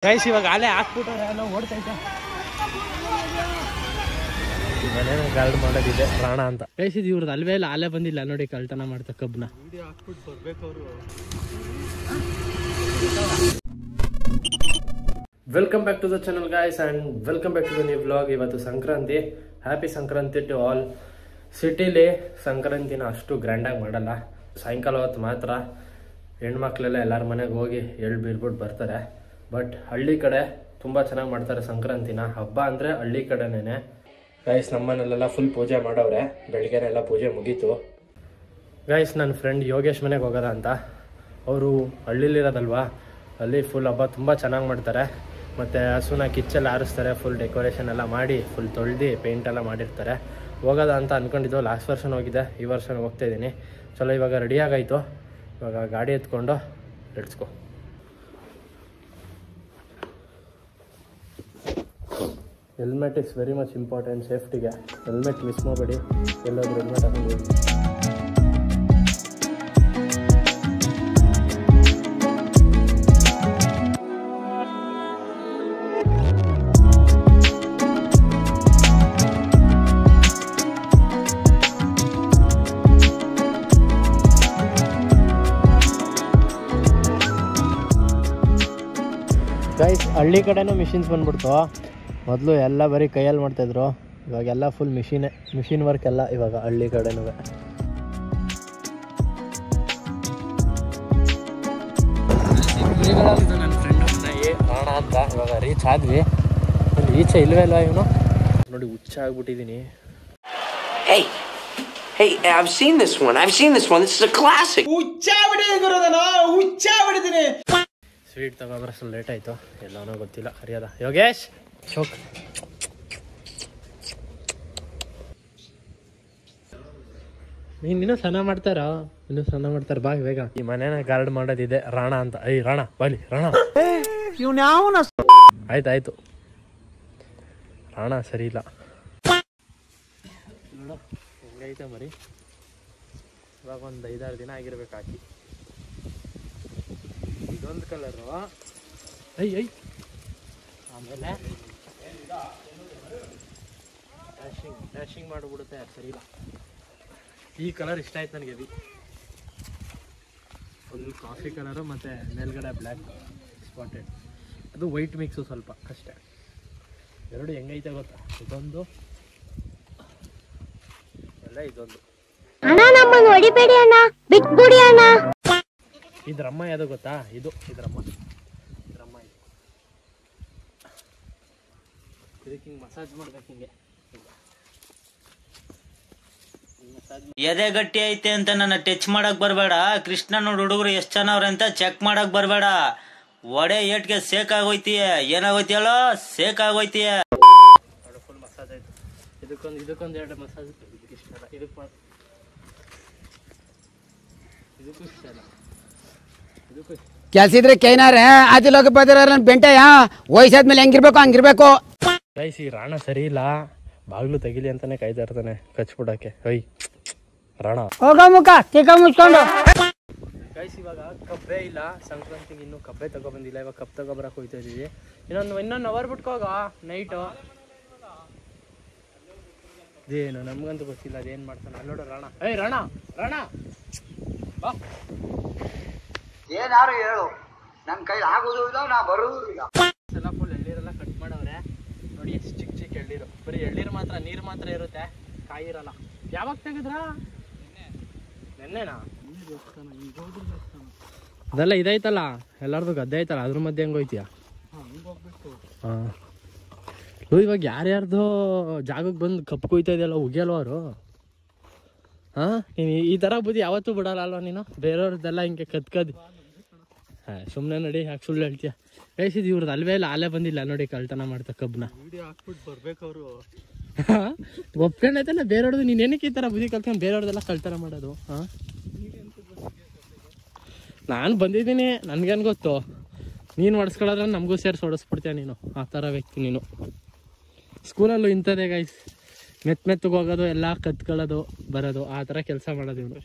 Guys ಇವಾಗ ಅಲೆ ಹಾಕ್ಬಿಟ್ಟವ್ರೆ ಎಲ್ಲ ಓಡ್ತೈತೆ. ಮನೇನ ಗಾರ್ಡ್ ಮಾಡೋದಿದೆ ಪ್ರಾಣ ಅಂತ. ಗೈಸ್ ಇದು ಇವ್ರದ್ದು ಅಲ್ವೇ ಇಲ್ಲ, ಅಲೆ ಬಂದಿಲ್ಲ ನೋಡಿ ಕಳ್ತನ ಮಾಡ್ತಾ ಕಬ್ನ. Welcome back to the channel guys and welcome back to the new vlog. ಇವತ್ತು Sankranti, happy Sankranti to all. ಸಿಟಿಲಿ ಸಂಕ್ರಾಂತಿನ ಅಷ್ಟು ಗ್ರ್ಯಾಂಡಾಗಿ ಮಾಡಲ್ಲ, ಸಾಯಂಕಾಲ ಹೊತ್ತು ಮಾತ್ರ ಹೆಣ್ಮಕ್ಳೆಲ್ಲ ಎಲ್ಲರ ಮನೆಗೆ ಹೋಗಿ ಎಳ್ಳು ಬೀರ್ಬಿಟ್ಟು ಬರ್ತಾರೆ. ಬಟ್ ಹಳ್ಳಿ ಕಡೆ ತುಂಬ ಚೆನ್ನಾಗಿ ಮಾಡ್ತಾರೆ ಸಂಕ್ರಾಂತಿನ. ಹಬ್ಬ ಅಂದರೆ ಹಳ್ಳಿ ಕಡೆನೇ. ಗೈಸ್ ನಮ್ಮನೆಲ್ಲ ಫುಲ್ ಪೂಜೆ ಮಾಡವ್ರೆ, ಬೆಳಗ್ಗೆನೆಲ್ಲ ಪೂಜೆ ಮುಗೀತು. ಗೈಸ್ ನನ್ನ ಫ್ರೆಂಡ್ ಯೋಗೇಶ್ ಮನೆಗೆ ಹೋಗೋದ ಅಂತ. ಅವರು ಹಳ್ಳಿಲಿರೋದಲ್ವಾ, ಅಲ್ಲಿ ಫುಲ್ ಹಬ್ಬ ತುಂಬ ಚೆನ್ನಾಗಿ ಮಾಡ್ತಾರೆ. ಮತ್ತು ಹಸುನ ಕಿಚ್ಚೆಲ್ಲ ಆರಿಸ್ತಾರೆ, ಫುಲ್ ಡೆಕೋರೇಷನ್ ಎಲ್ಲ ಮಾಡಿ ಫುಲ್ ತೊಳೆದು ಪೇಂಟೆಲ್ಲ ಮಾಡಿರ್ತಾರೆ. ಹೋಗೋದ ಅಂತ ಅಂದ್ಕೊಂಡಿದ್ದು. ಲಾಸ್ಟ್ ವರ್ಷ ಹೋಗಿದ್ದೆ, ಈ ವರ್ಷ ಹೋಗ್ತಾಯಿದ್ದೀನಿ. ಚಲೋ ಇವಾಗ ರೆಡಿ ಆಗಾಯಿತು. ಇವಾಗ ಗಾಡಿ ಎತ್ಕೊಂಡು let's go. Helmet is very much important ಸೇಫ್ಟಿಗೆ. ಹೆಲ್ಮೆಟ್ ಮಿಸ್ ಮಾಡಬೇಡಿ, ಎಲ್ಲೋದ್ರೂ ಹೆಲ್ಮೆಟ್ ಹಾಕೊಂಡು. ಗೈಸ್ ಹಳ್ಳಿ ಕಡೆನೂ ಮಿಷಿನ್ಸ್ ಬಂದ್ಬಿಡ್ತು. ಮೊದಲು ಎಲ್ಲ ಬರೀ ಕೈಯಲ್ಲಿ ಮಾಡ್ತಾಯಿದ್ರು, ಇವಾಗೆಲ್ಲ ಫುಲ್ ಮಿಷಿನ್ ವರ್ಕ್ ಎಲ್ಲ ಇವಾಗ ಹಳ್ಳಿ ಕಡೆನೂ. ನನ್ನ ಫ್ರೆಂಡ್ ರಾಣ ಅಂತ ಇವಾಗ ರೀಚ್ ಆದ್ವಿ. ಅಲ್ಲಿ ಈಚೆ ಇಲ್ವೇ ಇಲ್ಲ ಇವನು ನೋಡಿ, ಹುಚ್ಚ ಆಗ್ಬಿಟ್ಟಿದ್ದೀನಿ. Hey, I've seen this one. This is a classic. Sweet ತಗೊಬರ ಸ್ವಲ್ಪ ಲೇಟ್ ಆಯಿತು, ಎಲ್ಲನೂ ಗೊತ್ತಿಲ್ಲ ಕರಿಯೋದ. ಯೋಗೇಶ್ ಚೋಕ್ ಇನ್ನೂ ಸ್ನಾನ ಮಾಡ್ತಾರ, ಬಾ ಬೇಗ. ಈ ಮನೇನ ಗಾರ್ಡ್ ಮಾಡೋದಿದೆ ರಾಣ ಅಂತ. ರಾಣ ಬಾಲಿ, ರಾಣ ಆಯ್ತು ರಾಣ ಸರಿ ಇಲ್ಲ. ನೋಡು ಹೆಂಗೈತೆ ಮರಿ. ಇವಾಗ ಒಂದು 5-6 ದಿನ ಆಗಿರ್ಬೇಕು ಹಾಕಿ. ಇದೊಂದು ಕಲರು, ಆಮೇಲೆ ಡ್ಯಾಶಿಂಗ್ ಮಾಡಿಬಿಡುತ್ತೆ, ಸರಿ ಇಲ್ಲ. ಈ ಕಲರ್ ಇಷ್ಟ ಆಯ್ತು ನನಗೆ. ಫುಲ್ ಕಾಫಿ ಕಲರು ಮತ್ತು ಮೇಲ್ಗಡೆ ಬ್ಲ್ಯಾಕ್ ಸ್ಪಾಟೆಡ್, ಅದು ವೈಟ್ ಮಿಕ್ಸು ಸ್ವಲ್ಪ ಅಷ್ಟೇ. ಎರಡು ಹೆಂಗೈತೆ ಗೊತ್ತಾ, ಇದೊಂದು ಎಲ್ಲ ಇದೊಂದು. ಇದ್ರಮ್ಮ ಯಾವುದು ಗೊತ್ತಾ, ಇದ್ರಮ್ಮ ಇದಕ್ಕೆ ಹಿಂಗೆ ಮಸಾಜ್ ಮಾಡ್ಬೇಕು. ಹಿಂಗೆ ಎದೆ ಗಟ್ಟಿ ಐತೆ ಅಂತ ನನ್ನ ಟಚ್ ಮಾಡಕ್ ಬರ್ಬೇಡ. ಕೃಷ್ಣ ನೋಡ್ ಹುಡುಗರು ಎಷ್ಟ್ ಚೆನ್ನಾವ್ರೆ ಅಂತ ಚೆಕ್ ಮಾಡಕ್ ಬರ್ಬೇಡ. ಒಡೆ ಏಟ್ಗೆ ಸೇಕ್ ಆಗೋಯ್ತೀಯ. ಏನಾಗೋಯ್ತಿ ಹೇಳೋ, ಸೇಕ್ ಆಗೋಯ್ತೀಯ. ಫುಲ್ ಮಸಾಜ್ ಆಯ್ತು. ಇದಕ್ಕೊಂದು 2 ಮಸಾಜ್. ಇಷ್ಟ ಇಲ್ಲ, ಇದಕ್ಕೂ ಇಷ್ಟ ಇಲ್ಲ. ಕೆಲ್ಸ ಇದ್ರೆ ಕೈನಾರೆ ಆತಿಲೋಕ ಬದ್ರ ಬೆಂಟಯ್ಯ ವಯಸ್ಸಾದ್ಮೇಲೆ ಹಂಗಿರ್ಬೇಕು. ಗೈಸ್ ಈ ರಾಣ ಸರಿ ಇಲ್ಲ, ಬಾಗ್ಲು ತೆಗಿಲಿ ಅಂತಾನೆ ಕಾಯ್ತಾ ಇರ್ತಾನೆ ಕಚ್ಬಿಡಕ್ಕೆ. ರಾಣ ಹೋಗ ಮುಖ ತಿಕ್ಕ ಮುಚ್ಕೊಂಡು. ಗೈಸ್ ಇವಾಗ ಕಬ್ಬೆ ಇಲ್ಲ, ಸಂಕ್ರಾಂತಿಗೆ ಇನ್ನೂ ಕಬ್ಬೆ ತಗೊಬಂದಿಲ್ಲ. ಇವಾಗ ಕಬ್ಬು ತಗೊಬರಕ್ಕೆ ಹೋಗ್ತಾ ಇದೀವಿ. ಇನ್ನೊಂದು ಅವರ್ ಬಿಟ್ಕೋಗ ನೈಟು. ಅದೇನು ನಮ್ಗಂತೂ ಗೊತ್ತಿಲ್ಲ ಅದೇನು ಮಾಡ್ತಾನೆ. ಅಲ್ಲೋಡ ರಾಣ. ರಾಣ ಬಾ. ಏನಾರು ಹೇಳು, ನನ್ನ ಕೈ ಆಗೋದು ಇಲ್ಲ, ನಾ ಬರೋದು ಇಲ್ಲ. ಎಲ್ಲ ಫುಲ್ ಎಳ್ಳೀರೆಲ್ಲ ಕಟ್ ಮಾಡವ್ರೆ ನೋಡಿ, ಎಷ್ಟು ಚಿಕ್ಕ ಎಳ್ಳೀರು. ಬರೀ ಎಳ್ಳೀರು ಮಾತ್ರ, ನೀರು ಮಾತ್ರ ಇರುತ್ತೆ, ಕಾಯಿ ಇರಲ್ಲ. ಯಾವಾಗ ತೆಗೆದ್ರ? ನೆನ್ನೆನಾ? ಅದೆಲ್ಲ ಇದೈತಲ್ಲ, ಎಲ್ಲಾರ್ದು ಗದ್ದೆ ಐತಲ್ಲ, ಅದ್ರ ಮಧ್ಯೆ ಹೆಂಗೆ ಹೋಯ್ತೀಯ? ಹಾಂ ಇವಾಗ ಯಾರ್ಯಾರ್ದು ಜಾಗಕ್ಕೆ ಬಂದು ಕಪ್ಪು ಕೊಯ್ತಾ ಇದೆಯಲ್ಲ, ಉಗಿಯಲ್ವ ಅವರು? ಹಾಂ ನೀನು ಈ ಥರ ಬುದ್ಧಿ ಯಾವತ್ತೂ ಬಿಡಲ್ಲ ಅಲ್ವ ನೀನು? ಬೇರೆಯವ್ರದ್ದೆಲ್ಲ ಹಿಂಗೆ ಕದ್ಕದು. ಸುಮ್ಮನೆ ನೋಡಿ, ಯಾಕೆ ಸುಳ್ಳು ಹೇಳ್ತೀಯ? ಕಳಿಸಿದ್ದು ಇವ್ರದ್ದು ಅಲ್ವೇ ಇಲ್ಲ, ಅಲೆ ಬಂದಿಲ್ಲ ನೋಡಿ ಕಳ್ತನ ಮಾಡ್ತಾ ಕಬ್ಬನ. ಒಪ್ಕೊಂಡೈತಲ್ಲ ಬೇರೆಯವ್ರದ್ದು. ನೀನು ಏನಕ್ಕೆ ಈ ಥರ ಬುದ್ಧಿ ಕಲ್ತ್ಕೊಂಡು ಬೇರೆಯವ್ರದ್ದೆಲ್ಲ ಕಳ್ತನ ಮಾಡೋದು? ಹಾಂ ನಾನು ಬಂದಿದ್ದೀನಿ, ನನಗೇನು ಗೊತ್ತು? ನೀನು ಹೊಡ್ಸ್ಕೊಳ್ಳೋದ್ರೆ ನಮಗೂ ಸೇರಿಸಿ ಹೊಡೆಸ್ಬಿಡ್ತೀಯ ನೀನು. ಆ ಥರ ವ್ಯಕ್ತಿ ನೀನು. ಸ್ಕೂಲಲ್ಲೂ ಇಂಥದ್ದೇ ಗೈಸ್, ಮೆತ್ತಗೆ ಹೋಗೋದು, ಎಲ್ಲ ಕತ್ಕೊಳ್ಳೋದು ಬರೋದು, ಆ ಥರ ಕೆಲಸ ಮಾಡೋದು ಇವನು.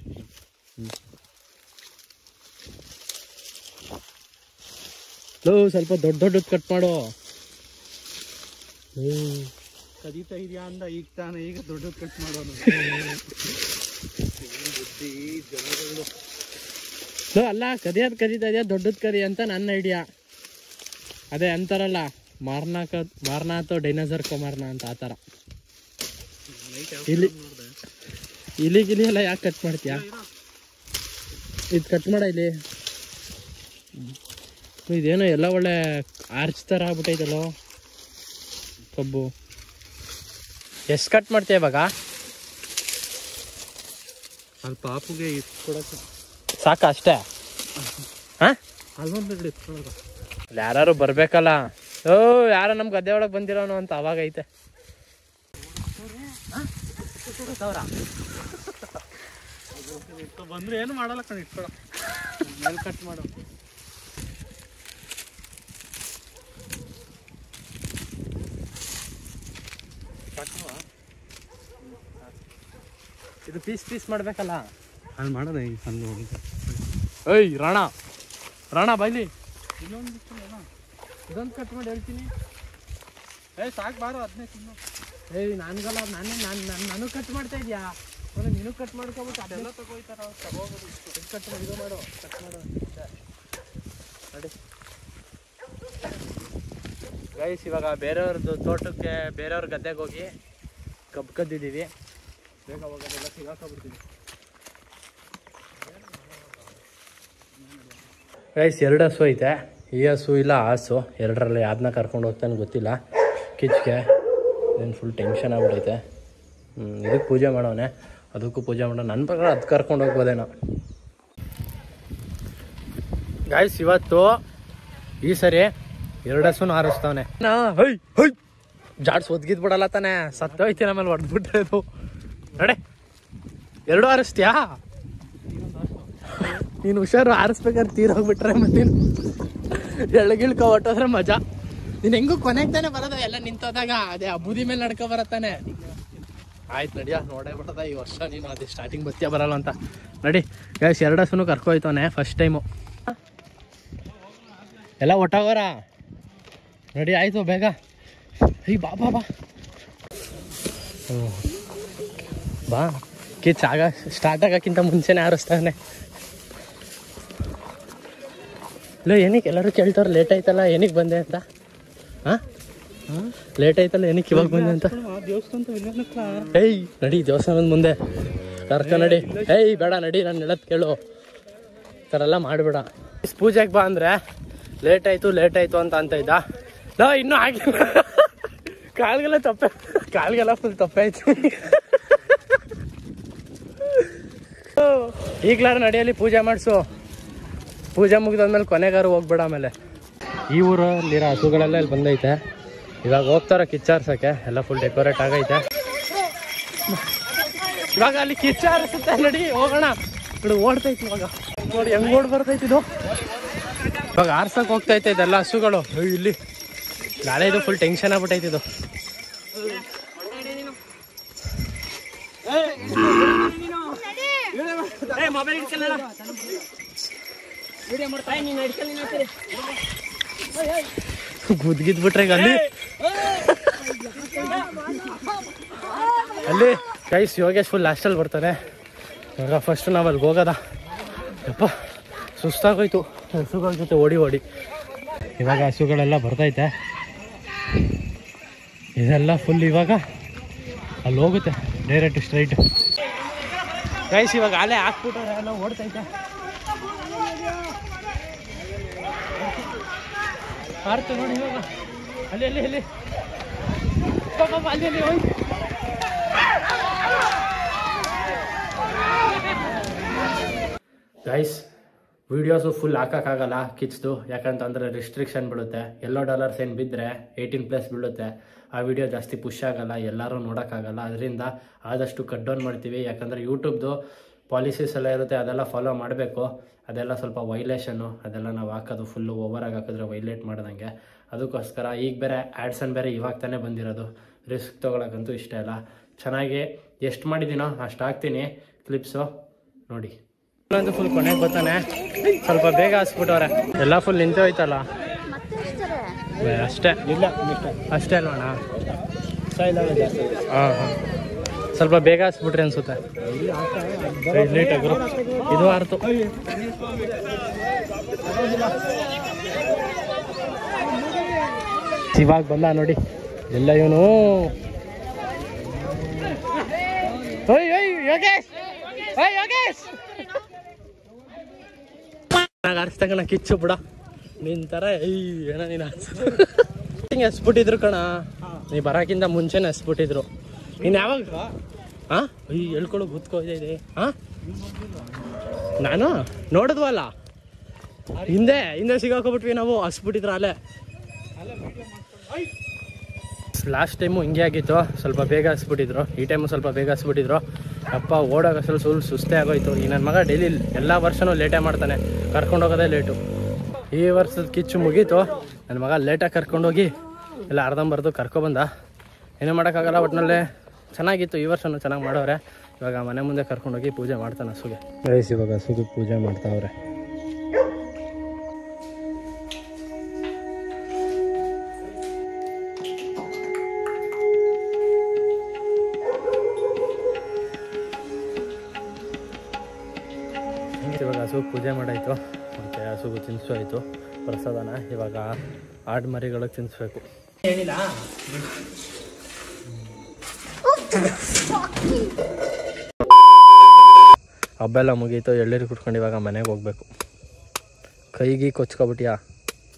ಸ್ವಲ್ಪ ದೊಡ್ಡ ಕಟ್ ಮಾಡು. ಕದೀತಾ ಇದೆಯಾ ಅಂದ ಈಗ ತಾನೆ, ಈಗ ದೊಡ್ಡ ಕಟ್ ಮಾಡೋದು. ಅಲ್ಲ ಕದೀತಾ ಇದೆಯಾ ದೊಡ್ಡದ್ ಕರಿ ಅಂತ ನನ್ನ ಐಡಿಯಾ. ಅದೇ ಅಂತಾರಲ್ಲ ಮಾರ್ನಾ ಅಥವಾ ಡೈನೋಸರ್ ಮಾರ್ನ ಅಂತ ಆ ಥರ. ಇಲಿ ಎಲ್ಲ ಯಾಕೆ ಕಟ್ ಮಾಡ್ತೀಯಾ? ಇದು ಕಟ್ ಮಾಡ ಇಲ್ಲಿ. ಇದೇನೋ ಎಲ್ಲ ಒಳ್ಳೆ ಆರ್ಚ್ ಥರ ಆಗ್ಬಿಟ್ಟೈತಲ್ಲೋ ಕಬ್ಬು. ಎಷ್ಟು ಕಟ್ ಮಾಡ್ತೀಯ ಇವಾಗ? ಅಲ್ಲಿ ಪಾಪುಗೆ ಇಟ್ಕೊಡಕ್ಕೆ ಸಾಕ ಅಷ್ಟೇ? ಹಾಂ, ಅಲ್ಲೊಂದು ಇಟ್ಕೊಳಕ ಯಾರು ಬರ್ಬೇಕಲ್ಲ. ಯಾರೋ ನಮ್ಮ ಗದ್ದೆ ಒಳಗೆ ಬಂದಿರೋನು ಅಂತ ಅವಾಗ ಐತೆ. ಬಂದ್ರೆ ಏನು ಮಾಡಲ್ಲ ಕಣ, ಇಟ್ಕೊಳ ಮೇಲೆ ಕಟ್ ಮಾಡು. ಇದು ಪೀಸ್ ಮಾಡ್ಬೇಕಲ್ಲ. ಅಲ್ಲಿ ಮಾಡೋದ ಅಲ್ಲಿ ಏಯ್ ರಾಣ ಬೈಲಿ, ಇದೊಂದು ಕಟ್ ಮಾಡಿ ಹೇಳ್ತೀನಿ. ಸಾಕು ಬಾರೋ, ಅದನ್ನೇ ತಿನ್ನು. ನನ್ಗಲ್ಲ, ನಾನು ಕಟ್ ಮಾಡ್ತಾ ಇದೆಯಾ? ನೀನು ಕಟ್ ಮಾಡ್ಕೊಬಿಟ್ಟು ಅದೆಲ್ಲ ತಗೋಯ್ತಾರ, ತಗೋಬೋದು. ಕಟ್ ಮಾಡಿ ಇದು ಮಾಡು, ಕಟ್ ಮಾಡು ನೋಡಿ ಗೈಸ್. ಇವಾಗ ಬೇರೆಯವ್ರದ್ದು ತೋಟಕ್ಕೆ, ಬೇರೆಯವ್ರ ಗದ್ದೆಗೆ ಹೋಗಿ ಕಬ್ಬು ಕದ್ದಿದ್ದೀವಿ. ಬೇಗ ಹೋಗೋದೆಲ್ಲ ಸಿಗಾಕೊಂಡ್ಬಿಡ್ತೀವಿ ಗೈಸ್. 2 ಹಸು ಐತೆ. ಈ ಹಸು ಇಲ್ಲ ಆ ಹಸು, ಎರಡರಲ್ಲಿ ಯಾವ್ದನ್ನ ಕರ್ಕೊಂಡು ಹೋಗ್ತಾನೆ ಗೊತ್ತಿಲ್ಲ. ಕಿಚ್ಗೆ ಏನು ಫುಲ್ ಟೆನ್ಷನ್ ಆಗ್ಬಿಟ್ಟೈತೆ. ಇದಕ್ಕೆ ಪೂಜೆ ಮಾಡೋನೆ, ಅದಕ್ಕೂ ಪೂಜೆ ಮಾಡೋ. ನನ್ನ ಪ್ರಕಾರ ಅದು ಕರ್ಕೊಂಡು ಹೋಗ್ಬೋದೇನೋ ಗಾಯ್ಸ್. ಇವತ್ತು ಈ ಸರಿ 2 ಹಸುನು ಹಾರಿಸ್ತಾವನೆ. ಜಾಡ್ಸ್ ಒದ್ಗಿದ್ ಬಿಡಲ್ಲ ತಾನೆ, ಸತ್ತೋಯ್ತೀನಿ ಆಮೇಲೆ ಹೊಡೆದ್ಬಿಟ್ರೆ ಅದು. ನಡೆ 2 ಹಾರಿಸ್ತೀಯಾ ನೀನು? ಹುಷಾರು, ಹಾರಿಸ್ಬೇಕಾದ್ರೆ ತೀರೋಗ್ಬಿಟ್ರೆ ಮತ್ತೆ ಎಳ್ಳಗಿಳ್ಕೊ ಹೊಟ್ಟೋದ್ರೆ ಮಜಾ. ನೀನು ಹೆಂಗೂ ಕೊನೆಗೆ ತಾನೆ ಬರೋದ, ಎಲ್ಲ ನಿಂತೋದಾಗ ಅದೇ ಬೂದಿ ಮೇಲೆ ನಡ್ಕೊ ಬರತ್ತಾನೆ. ಆಯ್ತು ನಡಿಯ, ನೋಡೇ ಬಿಡದ ಈ ವರ್ಷ ನೀನು ಅದೇ ಸ್ಟಾರ್ಟಿಂಗ್ ಬತ್ತಿಯ ಬರಲ್ಲ ಅಂತ. ನಡಿ ಗೈಸ್, 2 ಹಸುನು ಕರ್ಕೊಯ್ತವನೆ ಫಸ್ಟ್ ಟೈಮು. ಎಲ್ಲ ಒಟ್ಟಾಗೋರ ನಡಿ. ಆಯಿತು ಬೇಗ. ಬಾ ಬಾ. ಕಿಚ್ ಸ್ಟಾರ್ಟ್ ಆಗೋಕ್ಕಿಂತ ಮುಂಚೆನೇ ಹಾರಿಸ್ತಾನೆ. ಇಲ್ಲ ಏನಕ್ಕೆ ಎಲ್ಲರೂ ಕೇಳ್ತಾವ್ರೆ ಲೇಟ್ ಆಯ್ತಲ್ಲ, ಏನಕ್ಕೆ ಬಂದೆ ಅಂತ? ಹಾಂ, ಲೇಟ್ ಆಯ್ತಲ್ಲ, ಏನಕ್ಕೆ ಇವಾಗ ಬಂದೆ ಅಂತ? ಏಯ್ ನಡಿ, ದೇವಸ್ಥಾನದ ಮುಂದೆ ಕರ್ಕ ನಡಿ. ಬೇಡ ನಡಿ, ನಾನು ಹೇಳೋದು ಕೇಳು. ಈ ಥರ ಎಲ್ಲ ಮಾಡಬೇಡ. ಪೂಜೆಗೆ ಬಾ ಅಂದರೆ ಲೇಟ್ ಆಯಿತು ಅಂತ ಇದ್ದ. ಇನ್ನೂ ಆಗಿಲ್ಲ. ಕಾಲ್ಗೆಲ್ಲ ಫುಲ್ ತಪ್ಪಾಯ್ತು. ಈಗ್ಲಾರು ನಡಿಯಲ್ಲಿ ಪೂಜೆ ಮಾಡಿಸು. ಪೂಜೆ ಮುಗಿದಾದ್ಮೇಲೆ ಕೊನೆಗಾರು ಹೋಗ್ಬೇಡ. ಆಮೇಲೆ ಈ ಊರಲ್ಲಿರೋ ಹಸುಗಳೆಲ್ಲ ಇಲ್ಲಿ ಬಂದೈತೆ. ಇವಾಗ ಹೋಗ್ತಾರ ಕಿಚ್ಚಾರ್ಸಕ್ಕೆ. ಎಲ್ಲ ಫುಲ್ ಡೆಕೋರೇಟ್ ಆಗೈತೆ. ಇವಾಗ ಅಲ್ಲಿ ಕಿಚ್ಚಾರಿಸುತ್ತೆ, ನಡಿ ಹೋಗೋಣ. ನೋಡಿ ಓಡ್ತೈತಿ ಇವಾಗ, ನೋಡಿ ಹೆಂಗ್ ಓಡ್ ಬರ್ತೈತಿ ಇದು. ಇವಾಗ ಆರ್ಸಕ್ಕೆ ಹೋಗ್ತೈತೆ ಇದೆಲ್ಲ ಹಸುಗಳು. ಇಲ್ಲಿ ನಾಳೆ ಇದು ಫುಲ್ ಟೆನ್ಷನ್ ಆಗ್ಬಿಟ್ಟೈತಿ ಇದು. ಗುದ್ಗಿದ್ಬಿಟ್ರೆ ಈಗ ಅಲ್ಲಿ ಗೈಸ್. ಯೋಗೇಶ್ ಫುಲ್ ಲಾಸ್ಟಲ್ಲಿ ಬರ್ತಾರೆ. ಇವಾಗ ಫಸ್ಟ್ ನಾವು ಅಲ್ಲಿಗೆ ಹೋಗೋದ. ಯಪ್ಪ ಸುಸ್ತಾಗೋಯ್ತು ಹಸುಗಳ ಜೊತೆ ಓಡಿ. ಇವಾಗ ಹಸುಗಳೆಲ್ಲ ಬರ್ತೈತೆ. ಇದೆಲ್ಲ ಫುಲ್ ಇವಾಗ ಅಲ್ಲಿ ಹೋಗುತ್ತೆ ಡೈರೆಕ್ಟ್ ಸ್ಟ್ರೈಟ್. ಗೈಸ್ ಇವಾಗ ಅಲ್ಲೇ ಹಾಕ್ಬಿಟ್ರೆ ಎಲ್ಲ ಓಡ್ತೈತೆ. ಹಾರ್ತು ನೋಡಿ ಇವಾಗ ಅಲ್ಲಿ ಪಾಪ ಅಲ್ಲಿ ಹೋಯ್ತು. ಗೈಸ್ ವೀಡಿಯೋಸು ಫುಲ್ ಹಾಕೋಕ್ಕಾಗಲ್ಲ ಕಿಚ್ದು, ಯಾಕಂತಂದರೆ ರಿಸ್ಟ್ರಿಕ್ಷನ್ ಬೀಳುತ್ತೆ. $10 ಏನು ಬಿದ್ದರೆ 18+ ಬೀಳುತ್ತೆ. ಆ ವಿಡಿಯೋ ಜಾಸ್ತಿ ಪುಷ್ ಆಗಲ್ಲ, ಎಲ್ಲರೂ ನೋಡೋಕ್ಕಾಗಲ್ಲ. ಅದರಿಂದ ಆದಷ್ಟು ಕಟ್ ಡೌನ್ ಮಾಡ್ತೀವಿ. ಯಾಕಂದರೆ ಯೂಟ್ಯೂಬ್ದು ಪಾಲಿಸೀಸ್ ಎಲ್ಲ ಇರುತ್ತೆ, ಅದೆಲ್ಲ ಫಾಲೋ ಮಾಡಬೇಕು. ಅದೆಲ್ಲ ಸ್ವಲ್ಪ ವೈಲೇಷನ್ನು, ಅದೆಲ್ಲ ನಾವು ಹಾಕೋದು ಫುಲ್ಲು ಓವರಾಗಿ ಹಾಕಿದ್ರೆ ವೈಲೇಟ್ ಮಾಡ್ದಂಗೆ. ಅದಕ್ಕೋಸ್ಕರ ಈಗ ಬೇರೆ ಆ್ಯಡ್ಸನ್ ಬೇರೆ ಇವಾಗ ತಾನೇ ಬಂದಿರೋದು. ರಿಸ್ಕ್ ತೊಗೊಳಕ್ಕಂತೂ ಇಷ್ಟ ಇಲ್ಲ. ಚೆನ್ನಾಗಿ ಎಷ್ಟು ಮಾಡಿದ್ದೀನೋ ಅಷ್ಟು ಹಾಕ್ತೀನಿ ಕ್ಲಿಪ್ಸು ನೋಡಿ. ಫುಲ್ ಕೊನೆಗೆ ಬರ್ತಾನೆ, ಸ್ವಲ್ಪ ಬೇಗ ಹಾಸ್ಬಿಟ್ಟವ್ರೆ. ಎಲ್ಲ ಫುಲ್ ನಿಂತು ಹೋಯ್ತಲ್ಲ. ಅಷ್ಟೇ ಇಲ್ಲ ಅಷ್ಟೇ ಅಲ್ವಣ್ಣ? ಜಾಸ್ತಿ ಹಾಂ ಹಾಂ, ಸ್ವಲ್ಪ ಬೇಗ ಹಸ್ಬಿಟ್ರಿ ಅನ್ಸುತ್ತೆ. ಲೇಟಾಗಿ ಇದು ಆರ್ತು. ಇವಾಗ ಬಂದ ನೋಡಿ ಎಲ್ಲ ಇವನು. ಆರಿಸ್ತಕಣ ಕಿಚ್ಚು ಬಿಡ ನಿನ್ ತರ. ಏನೋ ನೀನು ಹಿಂಗೆ ಹಸ್ಬಿಟ್ಟಿದ್ರು ಕಣ, ನೀ ಬರೋಕ್ಕಿಂತ ಮುಂಚೆನೆ ಹಸ್ಬಿಟ್ಟಿದ್ರು. ನೀನು ಯಾವಾಗ ಹಾಂ ಹೇಳ್ಕೊಳ್ಳೋ ಗೊತ್ಕೋ ಇದೆ. ಹಾಂ ನಾನು ನೋಡಿದ್ವಲ್ಲ, ಹಿಂದೆ ಸಿಗಾಕೋಬಿಟ್ವಿ ನಾವು, ಹಸ್ಬಿಟ್ಟಿದ್ರು ಅಲ್ಲೇ. ಲಾಸ್ಟ್ ಟೈಮು ಹಿಂಗೆ ಆಗಿತ್ತು, ಸ್ವಲ್ಪ ಬೇಗ ಹಸ್ಬಿಟ್ಟಿದ್ರು. ಈ ಟೈಮು ಸ್ವಲ್ಪ ಬೇಗ ಹಸ್ಬಿಟ್ಟಿದ್ರು. ಅಪ್ಪ ಓಡೋಕೆ ಸ್ವಲ್ಪ ಸುಸ್ತೇ ಆಗೋಯ್ತು. ಈ ನನ್ನ ಮಗ ಡೈಲಿ ಎಲ್ಲ ವರ್ಷವೂ ಲೇಟೇ ಮಾಡ್ತಾನೆ, ಕರ್ಕೊಂಡೋಗೋದೇ ಲೇಟು. ಈ ವರ್ಷದ ಕಿಚ್ಚು ಮುಗೀತು. ನನ್ನ ಮಗ ಲೇಟಾಗಿ ಕರ್ಕೊಂಡೋಗಿ ಎಲ್ಲ ಅರ್ಧಂಬರ್ದು ಕರ್ಕೊಬಂದ. ಏನೂ ಮಾಡೋಕ್ಕಾಗಲ್ಲ. ಒಟ್ಟಿನಲ್ಲೇ ಚೆನ್ನಾಗಿತ್ತು. ಈ ವರ್ಷನೂ ಚೆನ್ನಾಗಿ ಮಾಡೋರೆ. ಇವಾಗ ಮನೆ ಮುಂದೆ ಕರ್ಕೊಂಡೋಗಿ ಪೂಜೆ ಮಾಡ್ತಾನೆ ಹಸುಗೆ. ಗೈಸ್ ಇವಾಗ ಹಸುಗೆ ಪೂಜೆ ಮಾಡ್ತಾವ್ರೆ. ಇವಾಗ ಹಸುಗೆ ಪೂಜೆ ಮಾಡಾಯಿತು, ಮತ್ತು ಹಸುಗೂ ತಿನ್ನಿಸು ಆಯಿತು ಪ್ರಸಾದನ. ಇವಾಗ ಆಡು ಮರಿಗಳಿಗೆ ತಿನ್ನಿಸ್ಬೇಕು. ಏನಿಲ್ಲ ಹಬ್ಬ ಎಲ್ಲ ಮುಗೀತು, ಎಳ್ಳೀರು ಕುಟ್ಕೊಂಡು ಇವಾಗ ಮನೆಗೆ ಹೋಗ್ಬೇಕು. ಕೈಗೆ ಕೊಚ್ಕೊಬಿಟ್ಟಿಯಾ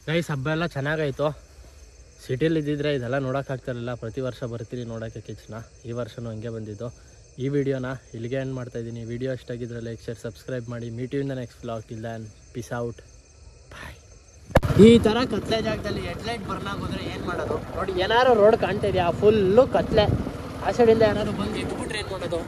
ಗೈಸ್? ಹಬ್ಬ ಎಲ್ಲ ಚೆನ್ನಾಗಾಯಿತು. ಸಿಟಿಲಿ ಇದ್ದಿದ್ರೆ ಇದೆಲ್ಲ ನೋಡೋಕ್ಕಾಗ್ತಿರಲಿಲ್ಲ. ಪ್ರತಿ ವರ್ಷ ಬರ್ತೀನಿ ನೋಡೋಕ್ಕೆ ಕಿಚ್ಚನ್ನ. ಈ ವರ್ಷವೂ ಹಂಗೆ ಬಂದಿದ್ದು. ಈ ವಿಡಿಯೋನ ಇಲ್ಲಿಗೆ ಎಂಡ್ ಮಾಡ್ತಾಯಿದ್ದೀನಿ. ವಿಡಿಯೋ ಇಷ್ಟಾಗಿದ್ರೆ ಲೈಕ್, ಶೇರ್, ಸಬ್ಸ್ಕ್ರೈಬ್ ಮಾಡಿ. Meet you in the next vlog. Till then peace out, bye. ಈ ಥರ ಕತ್ಲೆ ಜಾಗದಲ್ಲಿ ಹೆಡ್ಲೈಟ್ ಬರ್ನಾಗ ಹೋದ್ರೆ ಏನು ಮಾಡೋದು ನೋಡಿ. ಏನಾರು ರೋಡ್ ಕಾಣ್ತಾ ಇದೆಯಾ? ಫುಲ್ಲು ಕತ್ಲೆ. ಆ ಸೈಡಿಂದ ಏನಾದ್ರು ಬಂದು ಇಟ್ಬಿಟ್ರೆ ಏನು ಮಾಡೋದು?